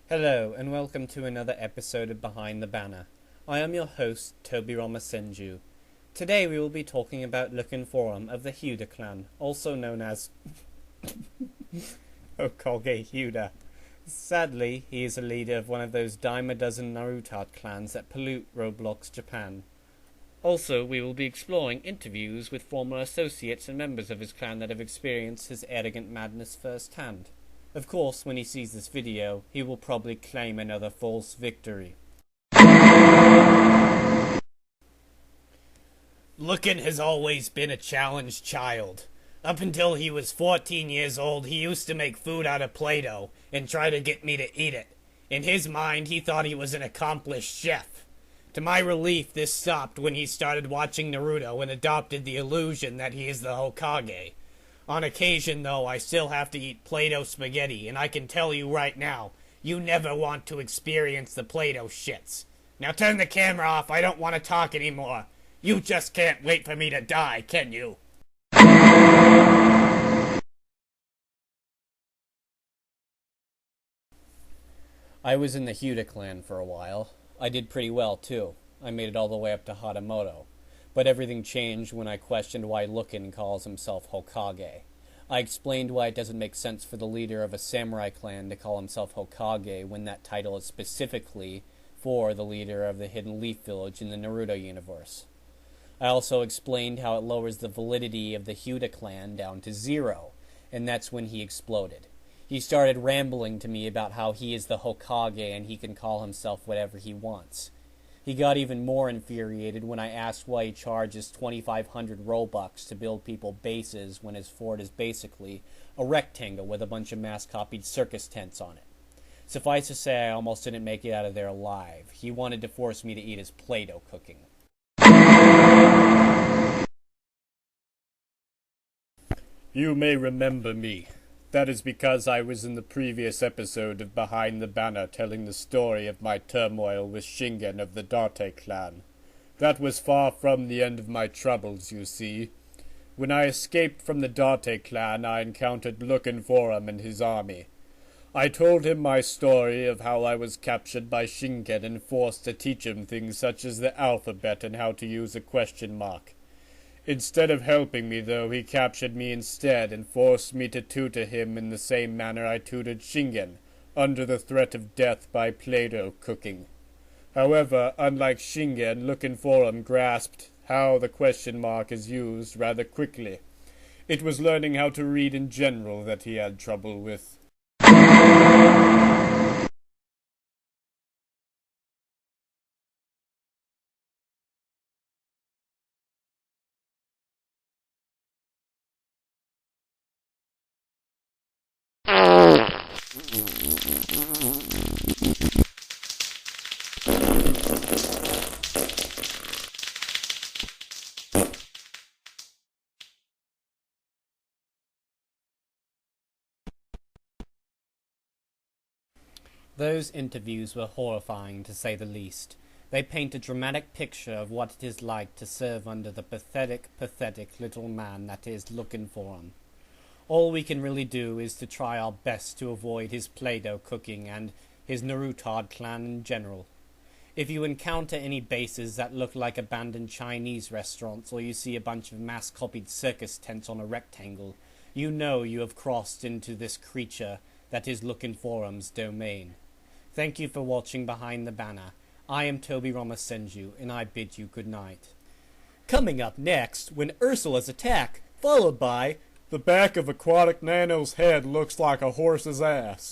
Hello, and welcome to another episode of Behind the Banner. I am your host, Toby Ramasenju. Today we will be talking about Looknforum of the Hyuda Clan, also known as Hokage Hyuda. Sadly, he is a leader of one of those dime a dozen Naruto clans that pollute Roblox Japan. Also, we will be exploring interviews with former associates and members of his clan that have experienced his arrogant madness firsthand. Of course, when he sees this video, he will probably claim another false victory. Lookin has always been a challenged child. Up until he was 14 years old, he used to make food out of Play-Doh and try to get me to eat it. In his mind, he thought he was an accomplished chef. To my relief, this stopped when he started watching Naruto and adopted the illusion that he is the Hokage. On occasion, though, I still have to eat Play-Doh spaghetti, and I can tell you right now, you never want to experience the Play-Doh shits. Now turn the camera off, I don't want to talk anymore. You just can't wait for me to die, can you? I was in the Hyuda Clan for a while. I did pretty well, too. I made it all the way up to Hatamoto. But everything changed when I questioned why Lookin calls himself Hokage. I explained why it doesn't make sense for the leader of a samurai clan to call himself Hokage when that title is specifically for the leader of the Hidden Leaf Village in the Naruto universe. I also explained how it lowers the validity of the Hyuda clan down to 0, and that's when he exploded. He started rambling to me about how he is the Hokage and he can call himself whatever he wants. He got even more infuriated when I asked why he charges 2,500 Robux to build people bases when his fort is basically a rectangle with a bunch of mass-copied circus tents on it. Suffice to say, I almost didn't make it out of there alive. He wanted to force me to eat his Play-Doh cooking. You may remember me. That is because I was in the previous episode of Behind the Banner telling the story of my turmoil with Shingen of the Hyuda Clan. That was far from the end of my troubles, you see. When I escaped from the Hyuda Clan, I encountered Looknforum and his army. I told him my story of how I was captured by Shingen and forced to teach him things such as the alphabet and how to use a question mark. Instead of helping me, though, he captured me instead and forced me to tutor him in the same manner I tutored Shingen, under the threat of death by Play-Doh cooking. However, unlike Shingen, Looknforum grasped how the question mark is used rather quickly. It was learning how to read in general that he had trouble with. Those interviews were horrifying, to say the least. They paint a dramatic picture of what it is like to serve under the pathetic little man that is Looknforum. All we can really do is to try our best to avoid his Play-Doh cooking and his Naruto clan in general. If you encounter any bases that look like abandoned Chinese restaurants or you see a bunch of mass-copied circus tents on a rectangle, you know you have crossed into this creature that is Looknforum's domain. Thank you for watching Behind the Banner. I am Toby Ramasenju, and I bid you good night. Coming up next, when Ursula's attack, followed by... The back of Aquatic Nano's head looks like a horse's ass.